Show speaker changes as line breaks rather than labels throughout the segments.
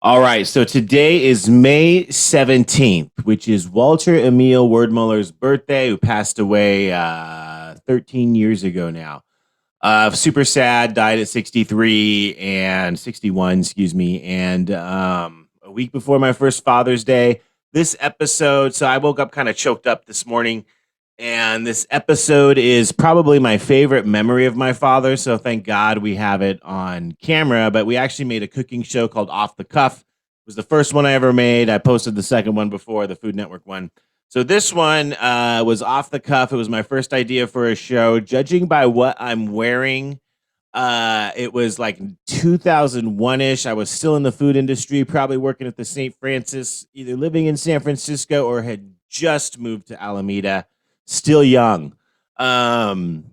All right, so today is May 17th, which is Walter Emil Wordmuller's birthday, who passed away 13 years ago now. Super sad, died at 63 and 61, excuse me. And a week before my first Father's Day, this episode, so I woke up kind of choked up this morning. And this episode is probably my favorite memory of my father. So thank God we have it on camera. But we actually made a cooking show called Off the Cuff. It was the first one I ever made. I posted the second one before, the Food Network one. So this one was off the cuff. It was my first idea for a show. Judging by what I'm wearing, it was like 2001-ish. I was still in the food industry, probably working at the St. Francis, either living in San Francisco or had just moved to Alameda. Still young. Number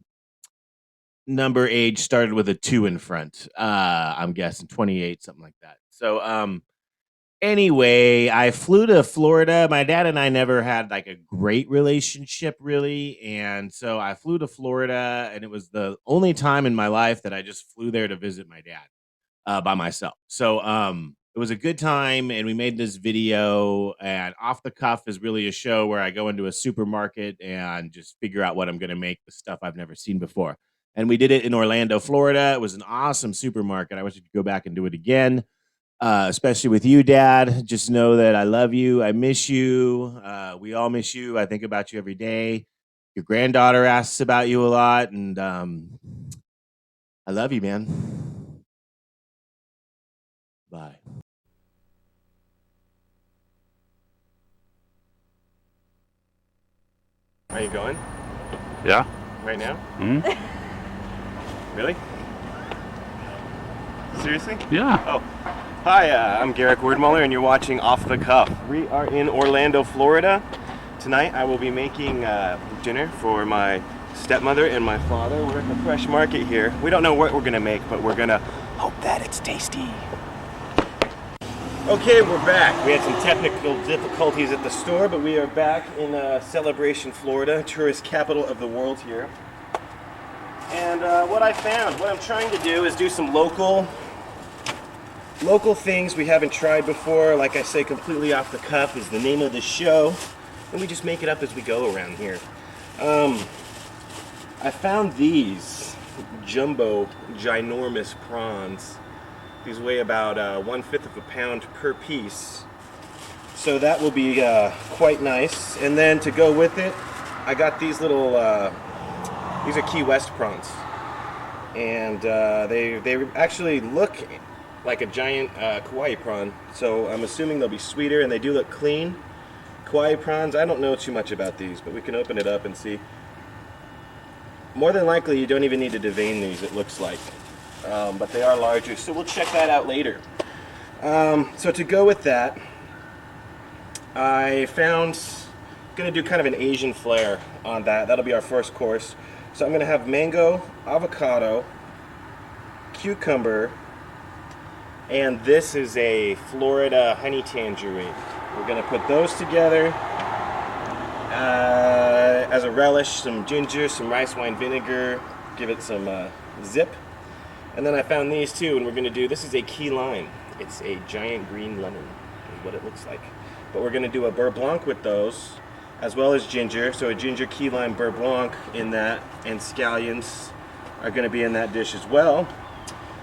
age started with a 2 in front. I'm guessing 28, something like that. So anyway, I flew to Florida. My dad and I never had like a great relationship really, and so I flew to Florida, and it was the only time in my life that I just flew there to visit my dad by myself. So it was a good time, and we made this video. And Off the Cuff is really a show where I go into a supermarket and just figure out what I'm going to make with stuff I've never seen before. And we did it in Orlando, Florida. It was an awesome supermarket. I wish I could go back and do it again, especially with you, Dad. Just know that I love you. I miss you. We all miss you. I think about you every day. Your granddaughter asks about you a lot, and I love you, man. Bye. Are you going
Yeah.
right now?
Mm-hmm.
Really? Seriously?
Yeah.
Oh, hi, I'm Garrick Wordmuller, and you're watching Off the Cuff. We are in Orlando, Florida. Tonight I will be making dinner for my stepmother and my father. We're at the fresh market here. We don't know what we're gonna make, but we're gonna hope that it's tasty. Okay, we're back. We had some technical difficulties at the store, but we are back in Celebration, Florida, tourist capital of the world here. And what I'm trying to do is do some local things we haven't tried before. Like I say, completely off the cuff is the name of the show, and we just make it up as we go around here. I found these jumbo, ginormous prawns. These weigh about 1/5 of a pound per piece. So that will be quite nice. And then to go with it, I got these little, these are Key West prawns. And they actually look like a giant Kauai prawn. So I'm assuming they'll be sweeter, and they do look clean. Kauai prawns, I don't know too much about these, but we can open it up and see. More than likely, you don't even need to devein these, it looks like. But they are larger, so we'll check that out later. So to go with that, I found, gonna do kind of an Asian flair on that. That'll be our first course. So I'm gonna have mango, avocado, cucumber, and this is a Florida honey tangerine. We're gonna put those together as a relish, some ginger, some rice wine vinegar, give it some zip. And then I found these too, and we're gonna do, this is a key lime. It's a giant green lemon, is what it looks like. But we're gonna do a beurre blanc with those, as well as ginger. So a ginger key lime beurre blanc in that, and scallions are gonna be in that dish as well.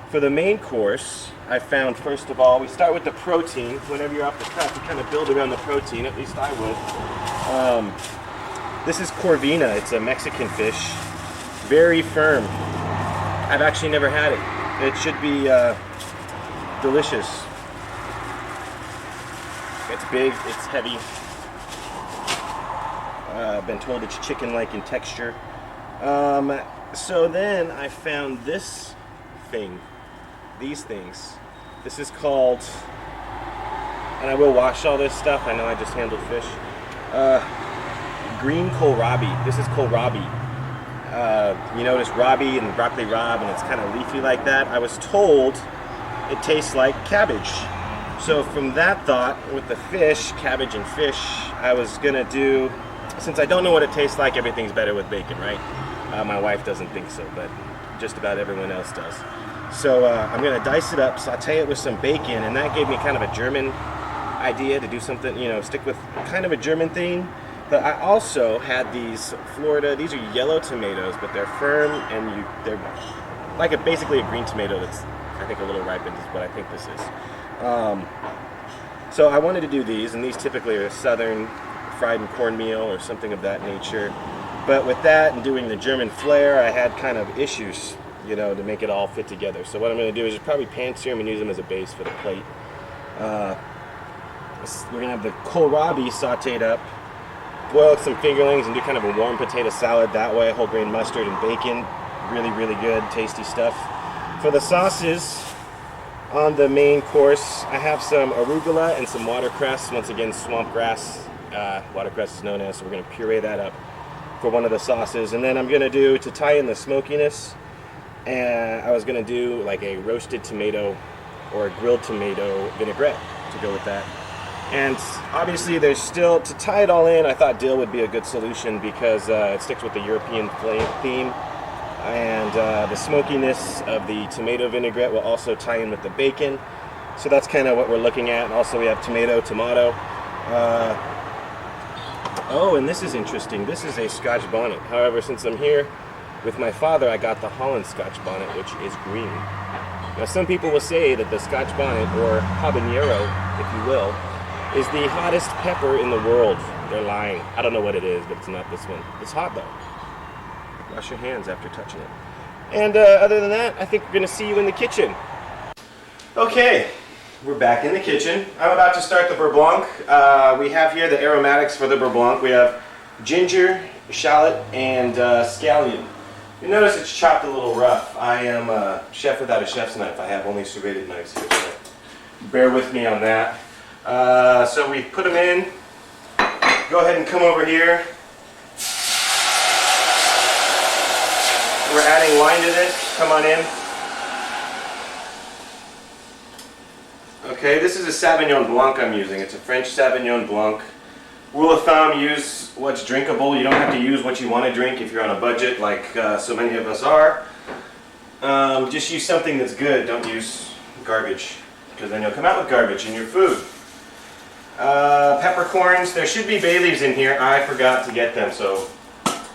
For the main course, I found, first of all, we start with the protein. Whenever you're off the cuff, you kind of build around the protein, at least I would. This is corvina, it's a Mexican fish. Very firm. I've actually never had it. It should be delicious. It's big, it's heavy. I've been told it's chicken-like in texture. So then I found this thing, these things. This is called, and I will wash all this stuff, I know I just handled fish. Green kohlrabi. This is kohlrabi. You notice Robbie and broccoli rabe, and it's kind of leafy like that. I was told it tastes like cabbage. So from that thought, with the fish, cabbage and fish, I was gonna do, since I don't know what it tastes like, everything's better with bacon, right? My wife doesn't think so, but just about everyone else does.
So I'm gonna dice it up, saute it with some bacon, and that gave me kind of a German idea to do something, you know, stick with kind of a German theme. But I also had these Florida, these are yellow tomatoes, but they're firm and they're like basically a green tomato that's, I think, a little ripened is what I think this is. So I wanted to do these, and these typically are southern fried in cornmeal or something of that nature. But with that and doing the German flair, I had kind of issues, you know, to make it all fit together. So what I'm going to do is just probably pan-sear them and use them as a base for the plate. We're going to have the kohlrabi sauteed up, boil some fingerlings, and do kind of a warm potato salad that way, whole grain mustard and bacon. Really, really good, tasty stuff. For the sauces, on the main course, I have some arugula and some watercress. Once again, swamp grass, watercress is known as, so we're going to puree that up for one of the sauces. And then I'm going to do, to tie in the smokiness, and I was going to do like a roasted tomato or a grilled tomato vinaigrette to go with that. And obviously there's still, to tie it all in, I thought dill would be a good solution because it sticks with the European theme. And the smokiness of the tomato vinaigrette will also tie in with the bacon. So that's kind of what we're looking at. And also we have tomato. Oh, and this is interesting. This is a Scotch bonnet. However, since I'm here with my father, I got the Holland Scotch bonnet, which is green. Now, some people will say that the Scotch bonnet, or habanero, if you will, is the hottest pepper in the world. They're lying. I don't know what it is, but it's not this one. It's hot, though. Wash your hands after touching it. And other than that, I think we're going to see you in the kitchen. Okay, we're back in the kitchen. I'm about to start the beurre blanc. We have here the aromatics for the beurre blanc. We have ginger, shallot, and scallion. You notice it's chopped a little rough. I am a chef without a chef's knife. I have only serrated knives here, so bear with me on that. So we put them in. Go ahead and come over here. We're adding wine to this. Come on in. Okay, this is a Sauvignon Blanc I'm using. It's a French Sauvignon Blanc. Rule of thumb, use what's drinkable. You don't have to use what you want to drink if you're on a budget like so many of us are. Just use something that's good. Don't use garbage, because then you'll come out with garbage in your food. Peppercorns. There should be bay leaves in here. I forgot to get them, so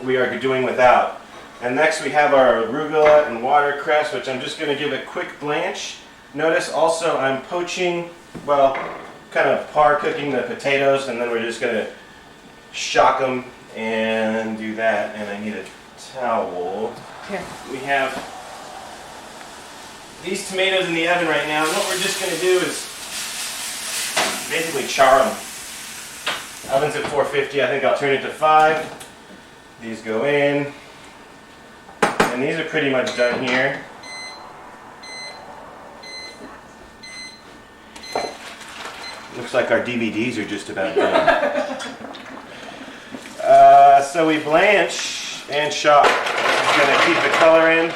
we are doing without. And next we have our arugula and watercress, which I'm just going to give a quick blanch. Notice also I'm poaching, well, kind of par cooking the potatoes, and then we're just going to shock them and do that. And I need a towel. Here. We have these tomatoes in the oven right now, and what we're just going to do is basically char them. Oven's at 450. I think I'll turn it to 5. These go in. And these are pretty much done here. Looks like our DVDs are just about done. So we blanch and shock. Just going to keep the color in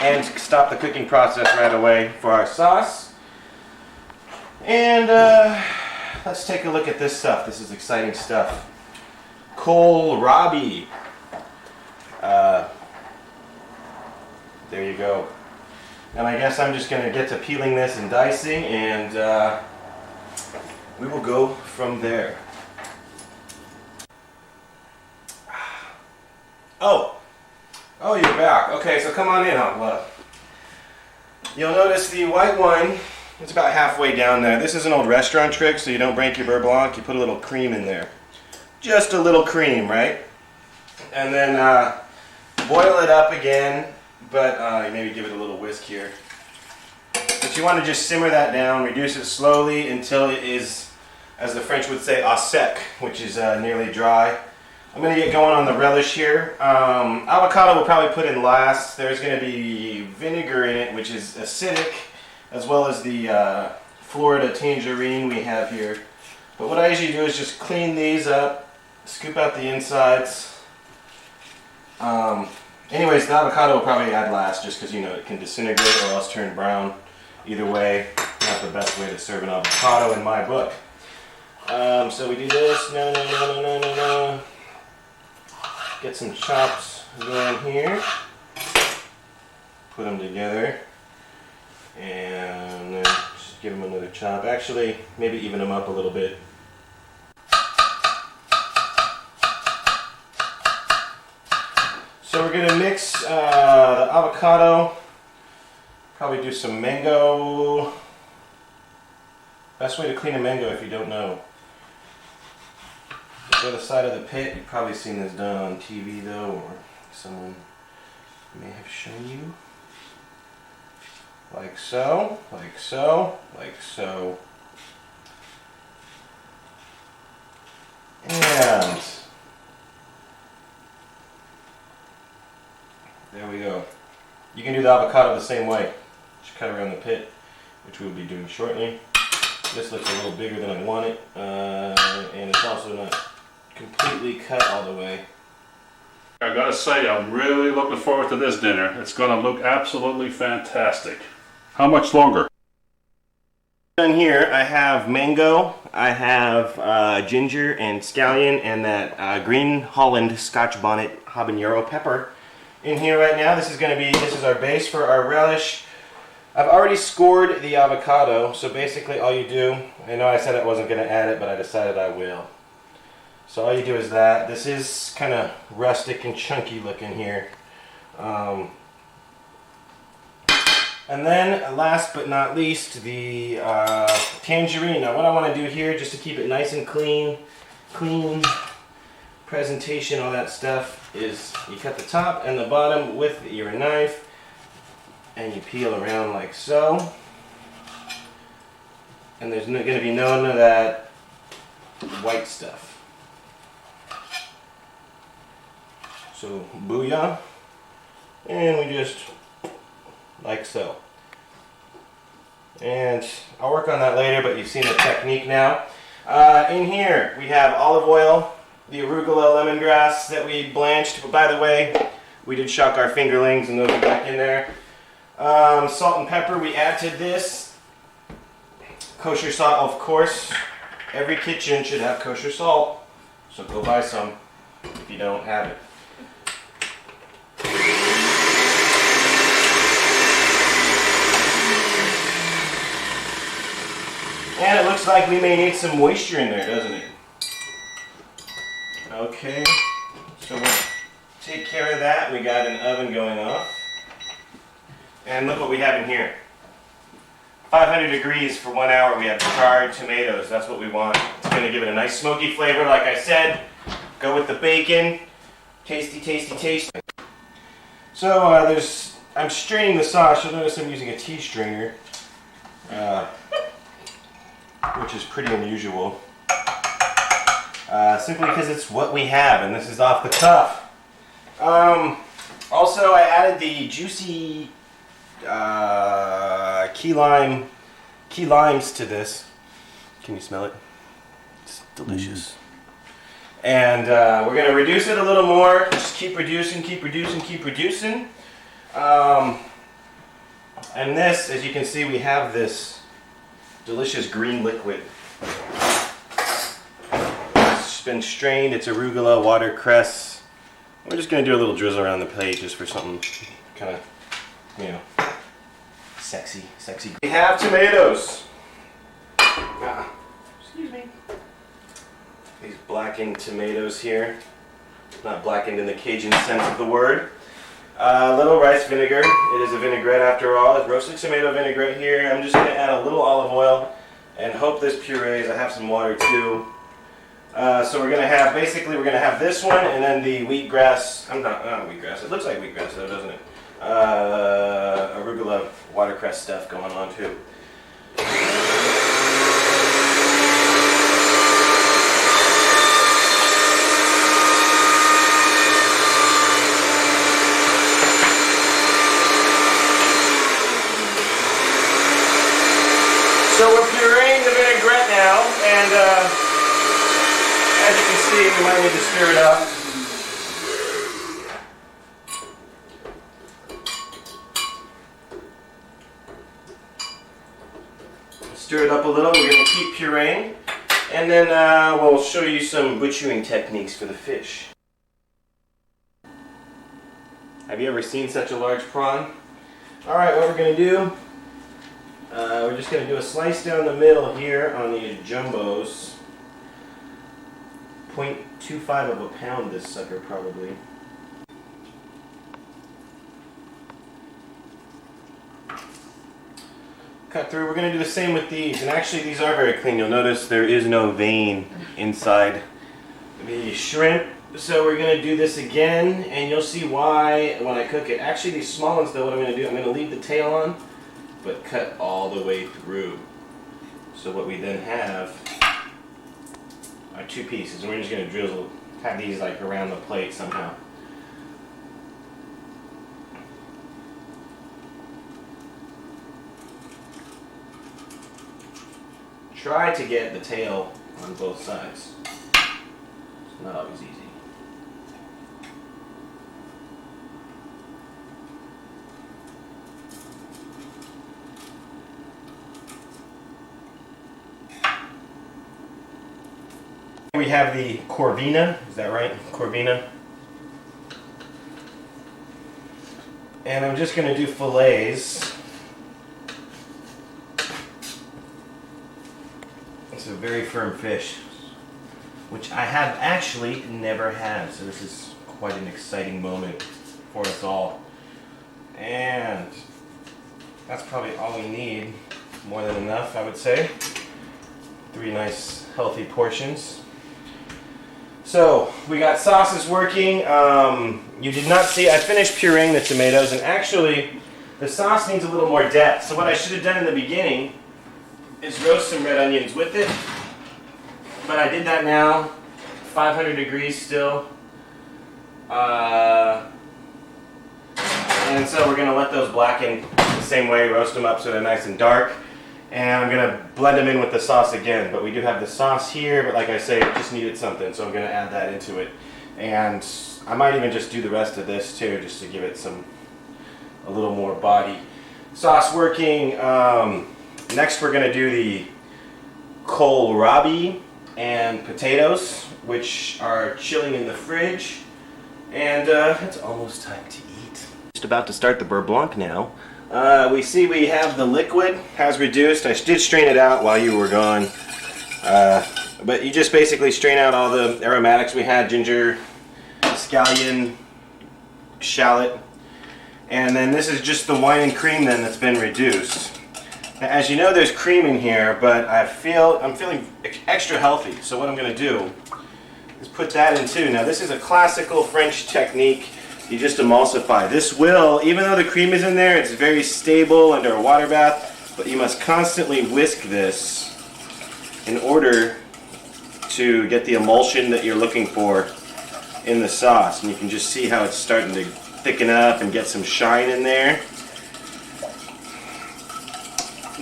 and stop the cooking process right away for our sauce. And let's take a look at this stuff. This is exciting stuff. Kohlrabi. There you go. And I guess I'm just going to get to peeling this and dicing, and we will go from there. Oh, you're back. Okay, so come on in, hot blood. You'll notice the white wine, it's about halfway down there. This is an old restaurant trick, so you don't break your beurre blanc. You put a little cream in there. Just a little cream, right? And then boil it up again, but maybe give it a little whisk here. But you want to just simmer that down, reduce it slowly until it is, as the French would say, au sec, which is nearly dry. I'm going to get going on the relish here. Avocado we'll probably put in last. There's going to be vinegar in it, which is acidic, as well as the Florida tangerine we have here. But what I usually do is just clean these up, scoop out the insides. Anyways, the avocado will probably add last, just because, you know, it can disintegrate or else turn brown. Either way, not the best way to serve an avocado in my book. So we do this. No. Get some chops going here. put them together and then just give them another chop. Actually, maybe even them up a little bit. So we're going to mix the avocado, probably do some mango. Best way to clean a mango if you don't know. Go to the side of the pit. You've probably seen this done on TV though, or someone may have shown you. Like so, like so, like so. And there we go. You can do the avocado the same way. Just cut around the pit, which we'll be doing shortly. This looks a little bigger than I want it, and it's also not completely cut all the way.
I gotta say, I'm really looking forward to this dinner. It's gonna look absolutely fantastic. How much longer?
Done here, I have mango, I have ginger and scallion, and that green Holland Scotch bonnet habanero pepper in here right now. This is our base for our relish. I've already scored the avocado, so basically all you do, I know I said I wasn't going to add it, but I decided I will. So all you do is that. This is kind of rustic and chunky looking here. And then last but not least, the tangerine. Now what I want to do here, just to keep it nice and clean presentation, all that stuff, is you cut the top and the bottom with your knife and you peel around like so. And there's going to be none of that white stuff. So booyah, and we just like so. And I'll work on that later, but you've seen the technique now. In here we have olive oil, the arugula lemongrass that we blanched. But by the way, we did shock our fingerlings and those are back in there. Salt and pepper we add to this. Kosher salt, of course. Every kitchen should have kosher salt, so go buy some if you don't have it. And it looks like we may need some moisture in there, doesn't it? Okay, so we'll take care of that. We got an oven going off. And look what we have in here. 500 degrees for 1 hour. We have charred tomatoes. That's what we want. It's going to give it a nice smoky flavor, like I said. Go with the bacon. Tasty, tasty, tasty. So I'm straining the sauce. You'll notice I'm using a tea strainer. Which is pretty unusual. Simply because it's what we have, and this is off the cuff. Also, I added the juicy key limes to this. Can you smell it? It's delicious. And we're going to reduce it a little more. Just keep reducing, keep reducing, keep reducing. And this, as you can see, we have this delicious green liquid. It's been strained. It's arugula, watercress. We're just going to do a little drizzle around the plate just for something kind of, you know, sexy. We have tomatoes. Excuse me. These blackened tomatoes here. Not blackened in the Cajun sense of the word. A little rice vinegar. It is a vinaigrette after all. It's roasted tomato vinaigrette here. I'm just going to add a little olive oil and hope this purees. I have some water too. So we're going to have, basically we're going to have this one and then the wheatgrass. Not wheatgrass. It looks like wheatgrass though, doesn't it? Arugula watercress stuff going on too. So we're pureeing the vinaigrette now, and as you can see, we might need to stir it up. Stir it up a little. We're going to keep pureeing, and then we'll show you some butchering techniques for the fish. Have you ever seen such a large prawn? All right, what we're gonna do, we're just gonna do a slice down the middle here on these jumbos. 0.25 of a pound, this sucker probably. Cut through. We're going to do the same with these, and actually these are very clean. You'll notice there is no vein inside the shrimp. So we're going to do this again, and you'll see why when I cook it. Actually, these small ones though, what I'm going to do, I'm going to leave the tail on, but cut all the way through. So what we then have are two pieces, and we're just going to drizzle, have these like around the plate somehow. Try to get the tail on both sides. It's not always easy. We have the Corvina, is that right? Corvina. And I'm just going to do fillets. It's a very firm fish, which I have actually never had, so this is quite an exciting moment for us all. And that's probably all we need, more than enough, I would say. 3 nice healthy portions. So we got sauces working. You did not see, I finished pureeing the tomatoes, and actually the sauce needs a little more depth. So what I should have done in the beginning is roast some red onions with it, but I did that now, 500 degrees still, and so we're going to let those blacken the same way, roast them up so they're nice and dark, and I'm going to blend them in with the sauce again. But we do have the sauce here, but like I say, it just needed something, so I'm going to add that into it, and I might even just do the rest of this too, just to give it a little more body. Sauce working. Next we're going to do the kohlrabi and potatoes, which are chilling in the fridge, and it's almost time to eat. Just about to start the beurre blanc now. We see we have the liquid has reduced. I did strain it out while you were gone, but you just basically strain out all the aromatics we had, ginger, scallion, shallot, and then this is just the wine and cream then that's been reduced. Now, as you know, there's cream in here, but I'm feeling extra healthy. So what I'm going to do is put that in too. Now this is a classical French technique. You just emulsify. This will, even though the cream is in there, it's very stable under a water bath, but you must constantly whisk this in order to get the emulsion that you're looking for in the sauce. And you can just see how it's starting to thicken up and get some shine in there.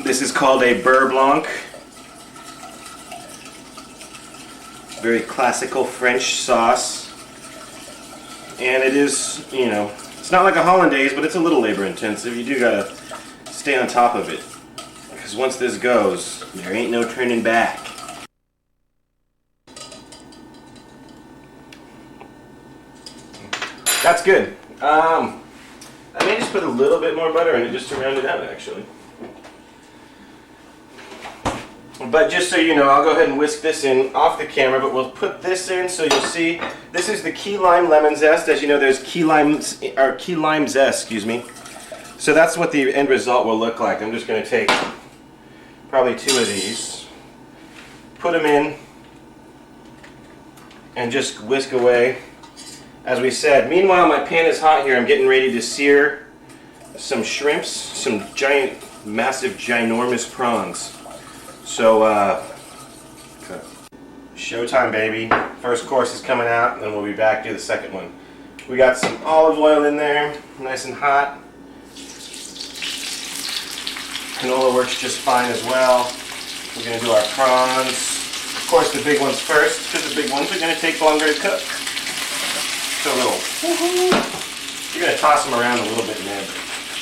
This is called a beurre blanc. Very classical French sauce. And it is, you know, it's not like a hollandaise, but it's a little labor intensive. You do gotta stay on top of it, because once this goes, there ain't no turning back. That's good. I may just put a little bit more butter in it just to round it out, actually. But just so you know, I'll go ahead and whisk this in off the camera, but we'll put this in so you'll see. This is the key lime lemon zest. As you know, there's key lime zest, excuse me. So that's what the end result will look like. I'm just going to take probably 2 of these, put them in, and just whisk away. As we said, meanwhile my pan is hot here. I'm getting ready to sear some shrimps, some giant, massive, ginormous prawns. So, showtime, baby. First course is coming out, and then we'll be back to do the second one. We got some olive oil in there, nice and hot. Canola works just fine as well. We're going to do our prawns. Of course, the big ones first, because the big ones are going to take longer to cook. So a little, you're going to toss them around a little bit, man.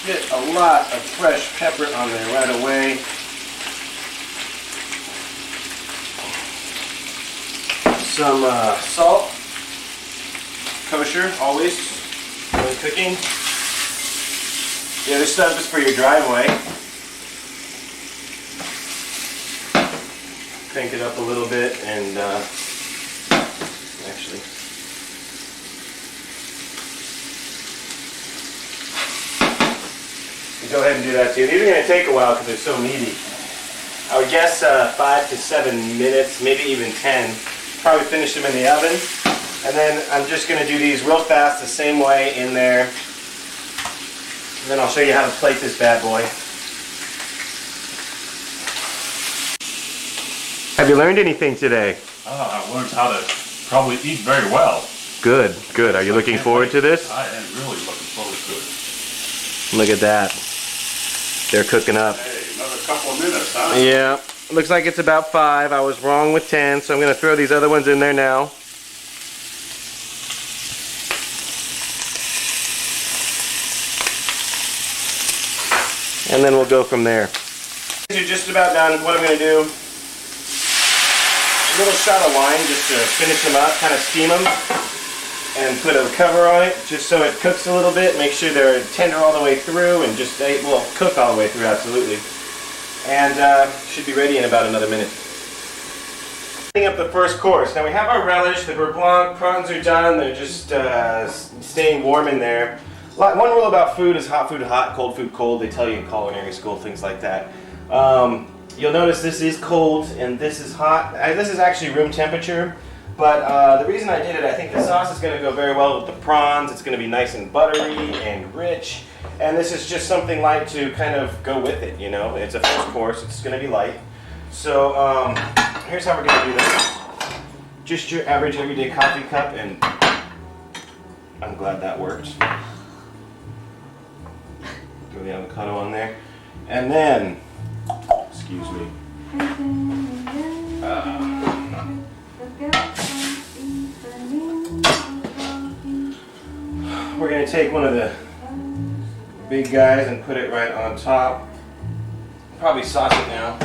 Get a lot of fresh pepper on there right away. Some salt, kosher, always when cooking. The other stuff is for your driveway. Crank it up a little bit and actually. Go ahead and do that too. These are going to take a while because they're so meaty. I would guess 5 to 7 minutes, maybe even 10. Probably finish them in the oven. And then I'm just going to do these real fast the same way in there. And then I'll show you how to plate this bad boy. Have you learned anything today?
I learned how to probably eat very well.
Good, good. Are you looking forward to this?
I am really looking forward to it.
Look at that. They're cooking up.
Hey, another couple of minutes, huh?
Yeah, looks like it's about 5. I was wrong with 10, so I'm going to throw these other ones in there now. And then we'll go from there. These are just about done. What I'm going to do, a little shot of wine just to finish them up, kind of steam them, and put a cover on it just so it cooks a little bit. Make sure they're tender all the way through and just, well, cook all the way through, absolutely. And should be ready in about another minute. Setting up the first course. Now we have our relish, the beurre blanc, prawns are done. They're just staying warm in there. One rule about food is hot food hot, cold food cold. They tell you in culinary school, things like that. You'll notice this is cold and this is hot. This is actually room temperature, but the reason I did it, I think the sauce is going to go very well with the prawns. It's going to be nice and buttery and rich, and this is just something light to kind of go with it, you know. It's a first course, it's going to be light. So here's how we're going to do this. Just your average everyday coffee cup, and I'm glad that worked. Throw the avocado on there, and then, excuse me. We're going to take one of the big guys and put it right on top. Probably sauce it now.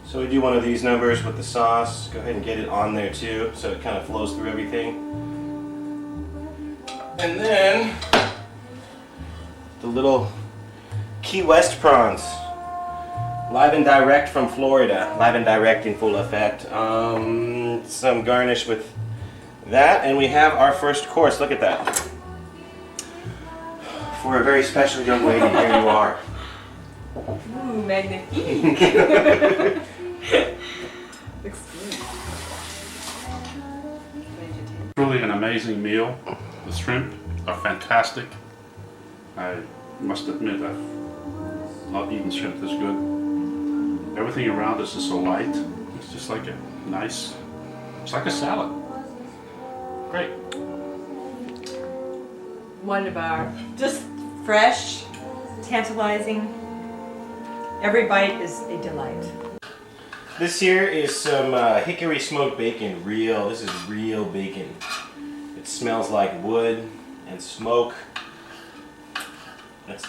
So we do one of these numbers with the sauce. Go ahead and get it on there too, so it kind of flows through everything. And then the little Key West prawns, live and direct from Florida, live and direct in full effect. Some garnish with that, and we have our first course. Look at that. For a very special young lady, here you are.
Ooh, magnifique.
Truly an amazing meal. The shrimp are fantastic. I must admit I've not eaten shrimp this good. Everything around us is so light. It's just like a nice, it's like a salad. Great.
Wonderbar. Just fresh, tantalizing. Every bite is a delight.
This here is some hickory smoked bacon. This is real bacon. It smells like wood and smoke. That's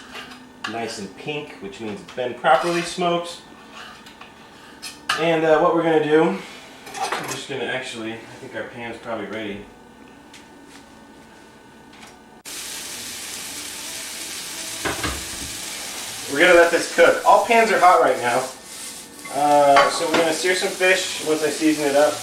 nice and pink, which means it's been properly smoked. And what we're going to do, I'm just going to actually, I think our pan's probably ready. We're going to let this cook. All pans are hot right now. So we're going to sear some fish once I season it up.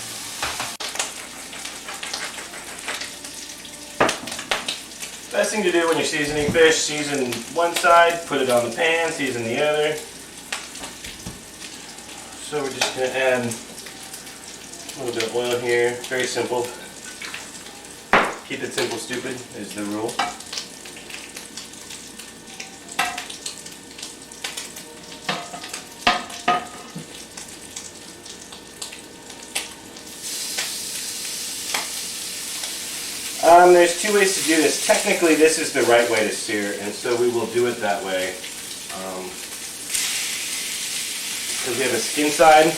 Best thing to do when you're seasoning fish, season one side, put it on the pan, season the other. So we're just going to add a little bit of oil here. Very simple. Keep it simple, stupid is the rule. There's two ways to do this. Technically, this is the right way to sear, and so we will do it that way. Because we have a skin side,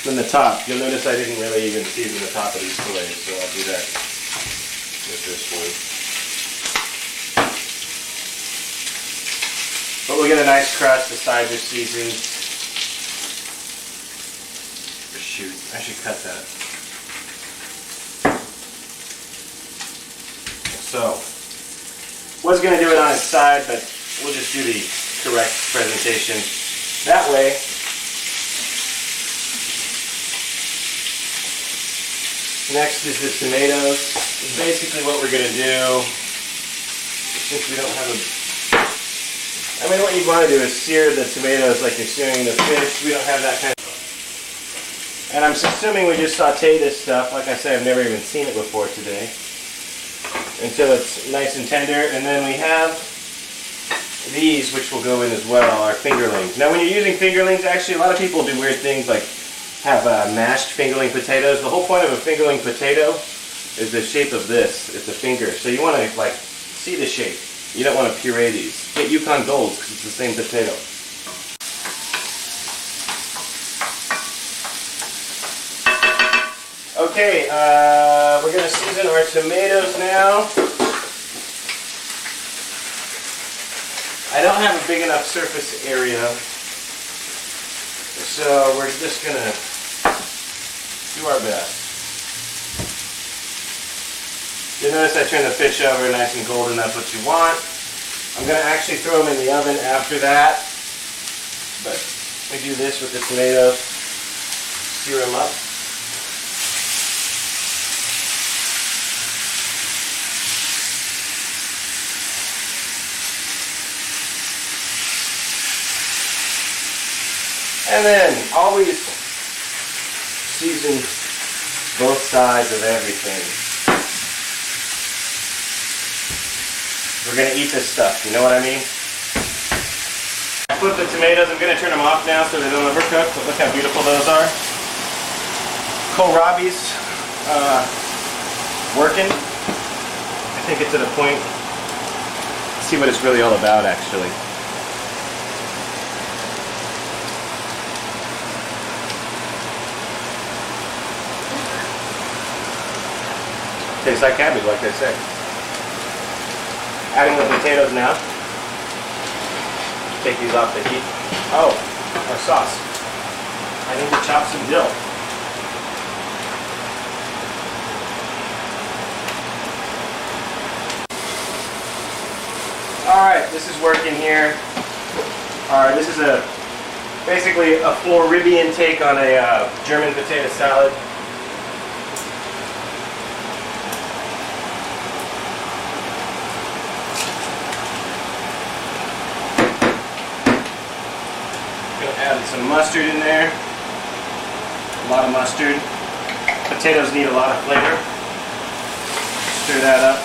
then the top. You'll notice I didn't really even season the top of these fillets, so I'll do that with this one. But we'll get a nice crust, the sides are seasoned. shoot, I should cut that. So, was going to do it on its side, but we'll just do the correct presentation that way. Next is the tomatoes. Basically what we're going to do, since we don't have I mean, what you want to do is sear the tomatoes like you're searing the fish. We don't have that kind of... And I'm assuming we just saute this stuff. Like I said, I've never even seen it before today. Until it's nice and tender. And then we have these, which will go in as well, our fingerlings. Now when you're using fingerlings, actually a lot of people do weird things like have mashed fingerling potatoes. The whole point of a fingerling potato is the shape of this. It's a finger. So you want to like see the shape. You don't want to puree these. Get Yukon Golds because it's the same potato. Okay, we're going to season our tomatoes now. I don't have a big enough surface area, so we're just going to do our best. You notice I turn the fish over nice and golden, that's what you want. I'm going to actually throw them in the oven after that, but we do this with the tomatoes, sear them up. And then always season both sides of everything. We're going to eat this stuff, you know what I mean? I flip the tomatoes, I'm going to turn them off now so they don't overcook, but look how beautiful those are. Kohlrabi's working. I think it's at a point. Let's see what it's really all about actually. Tastes like cabbage, like they say. Adding the potatoes now. Take these off the heat. Oh, our sauce. I need to chop some dill. Alright, this is working here. Alright, this is basically a Floridian take on a German potato salad. Add some mustard in there, a lot of mustard. Potatoes need a lot of flavor. Stir that up.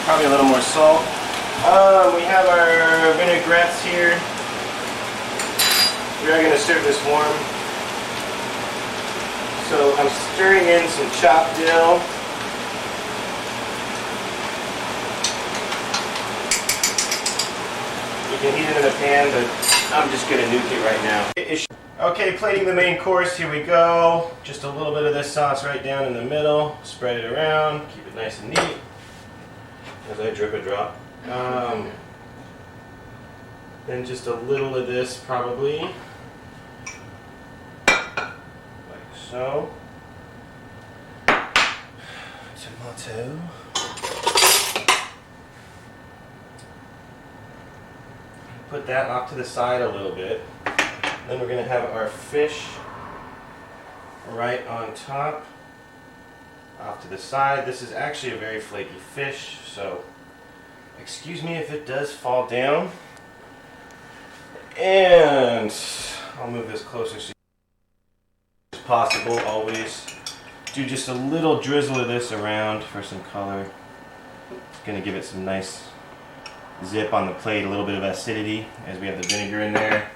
Probably a little more salt. We have our vinaigrettes here. We are going to serve this warm. So I'm stirring in some chopped dill. You can heat it in a pan, but I'm just going to nuke it right now. Okay, plating the main course, here we go. Just a little bit of this sauce right down in the middle. Spread it around, keep it nice and neat. As I drip a drop. Then just a little of this probably. Like so. Tomato. Put that off to the side a little bit. Then we're going to have our fish right on top, off to the side. This is actually a very flaky fish, so excuse me if it does fall down. And I'll move this closer so as possible. Always do just a little drizzle of this around for some color. It's going to give it some nice zip on the plate, a little bit of acidity as we have the vinegar in there.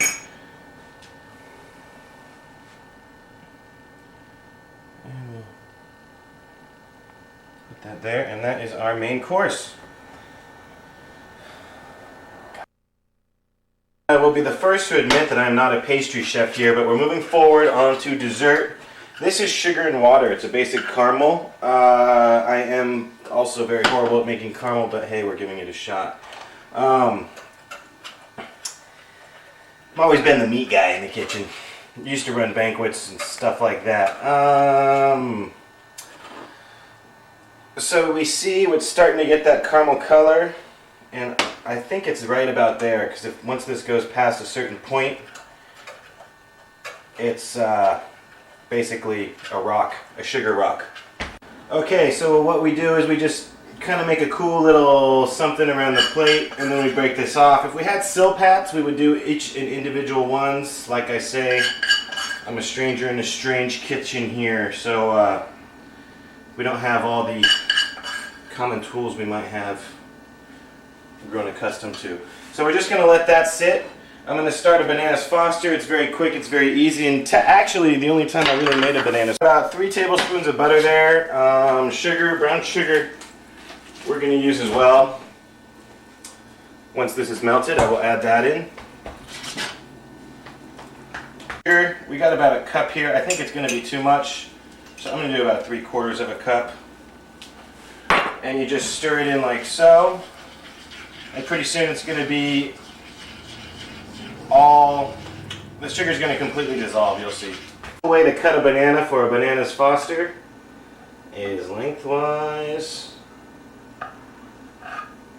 And we'll put that there, and that is our main course. I will be the first to admit that I'm not a pastry chef here, but we're moving forward on to dessert. This is sugar and water. It's a basic caramel. I am also very horrible at making caramel, but hey, we're giving it a shot. I've always been the meat guy in the kitchen. Used to run banquets and stuff like that. So we see what's starting to get that caramel color, and I think it's right about there, because if once this goes past a certain point, it's basically a rock, a sugar rock. Okay, so what we do is we just kind of make a cool little something around the plate, and then we break this off. If we had silpats, we would do each in individual ones. Like I say, I'm a stranger in a strange kitchen here, so we don't have all the common tools we might have grown accustomed to. So we're just going to let that sit. I'm going to start a bananas foster. It's very quick, it's very easy, and actually the only time I really made a banana. About 3 tablespoons of butter there, sugar, brown sugar, we're going to use as well. Once this is melted, I will add that in. Here, we got about a cup here. I think it's going to be too much, so I'm going to do about 3/4 of a cup. And you just stir it in like so. And pretty soon it's going to be the sugar's going to completely dissolve, you'll see. The way to cut a banana for a bananas foster is lengthwise.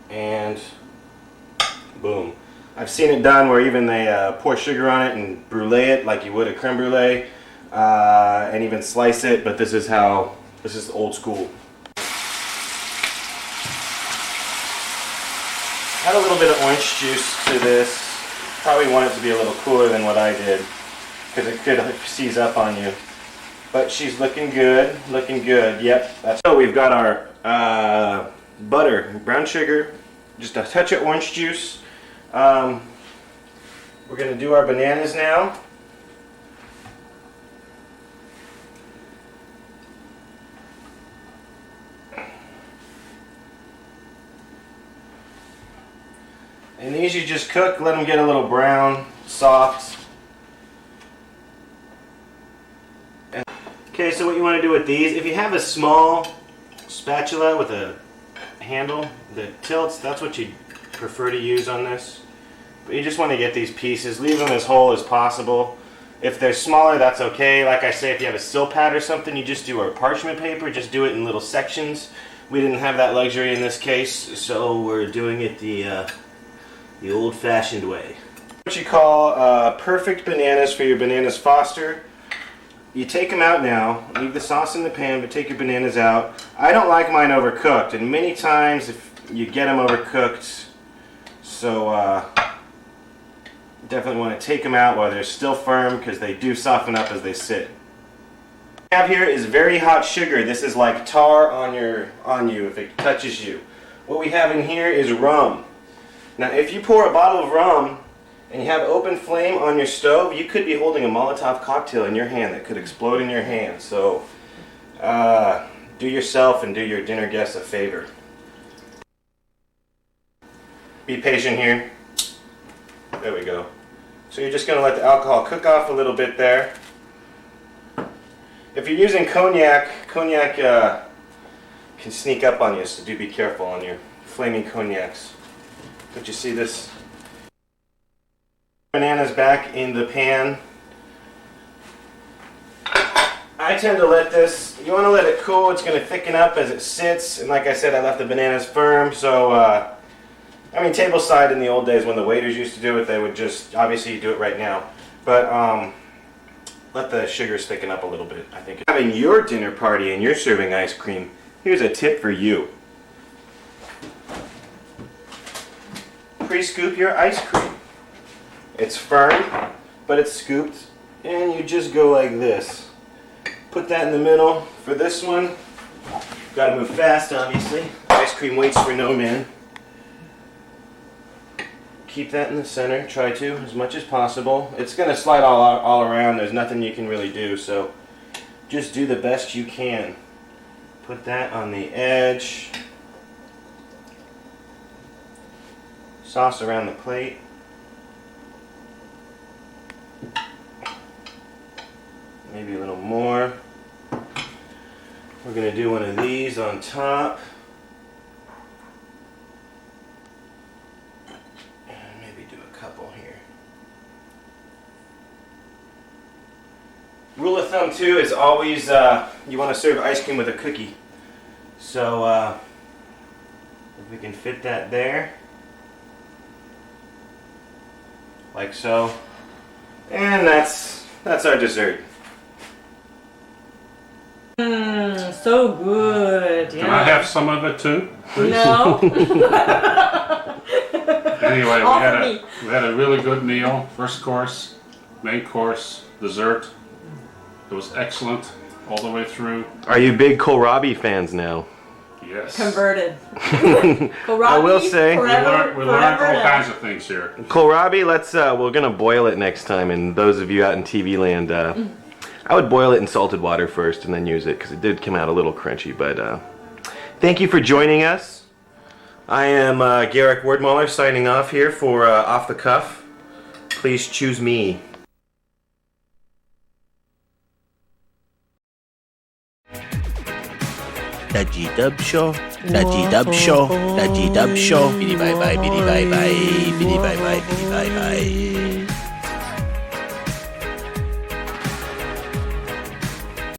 And boom. I've seen it done where even they pour sugar on it and brulee it like you would a creme brulee, and even slice it, but this is old school. Add a little bit of orange juice to this. Probably want it to be a little cooler than what I did, because it could seize up on you. But she's looking good, looking good. Yep. So we've got our butter, brown sugar, just a touch of orange juice. We're going to do our bananas now. And these you just cook, let them get a little brown, soft. Okay, so what you want to do with these, if you have a small spatula with a handle that tilts, that's what you prefer to use on this. But you just want to get these pieces, leave them as whole as possible. If they're smaller, that's okay. Like I say, if you have a silpat or something, you just do a parchment paper, just do it in little sections. We didn't have that luxury in this case, so we're doing it the old-fashioned way. What you call perfect bananas for your bananas foster. You take them out now, leave the sauce in the pan, but take your bananas out. I don't like mine overcooked, and many times if you get them overcooked, so definitely want to take them out while they're still firm, because they do soften up as they sit. What I have here is very hot sugar. This is like tar on you if it touches you. What we have in here is rum. Now if you pour a bottle of rum and you have open flame on your stove, you could be holding a Molotov cocktail in your hand that could explode in your hand. So do yourself and do your dinner guests a favor. Be patient here. There we go. So you're just going to let the alcohol cook off a little bit there. If you're using cognac can sneak up on you, so do be careful on your flaming cognacs. Don't you see this? Bananas back in the pan. I tend to let this, you want to let it cool, it's going to thicken up as it sits, and like I said, I left the bananas firm, so I mean, tableside in the old days when the waiters used to do it, they would just, obviously you do it right now, but let the sugars thicken up a little bit, I think. Having your dinner party and you're serving ice cream, here's a tip for you. Pre-scoop your ice cream. It's firm, but it's scooped, and you just go like this. Put that in the middle. For this one, gotta move fast, obviously. Ice cream waits for no man. Keep that in the center, try to, as much as possible. It's gonna slide all around, there's nothing you can really do, so just do the best you can. Put that on the edge. Sauce around the plate. Maybe a little more. We're going to do one of these on top. And maybe do a couple here. Rule of thumb too is always you want to serve ice cream with a cookie. So if we can fit that there, like so, and that's our dessert.
So good.
Can I have some of it too? Please?
No.
Anyway,
All for me.
we had a really good meal. First course, main course, dessert. It was excellent all the way through.
Are you big Kohlrabi fans now?
Yes.
Converted.
I will say
We learned all kinds of things here.
Kohlrabi. We're gonna boil it next time. And those of you out in TV land, I would boil it in salted water first and then use it because it did come out a little crunchy. But thank you for joining us. I am Garrick Wordmuller signing off here for Off the Cuff. Please choose me.
The G-Dub Show, the G-Dub Show, the G-Dub Show. Biddy bye bye, biddy bye bye, biddy bye bye, biddy bye bye.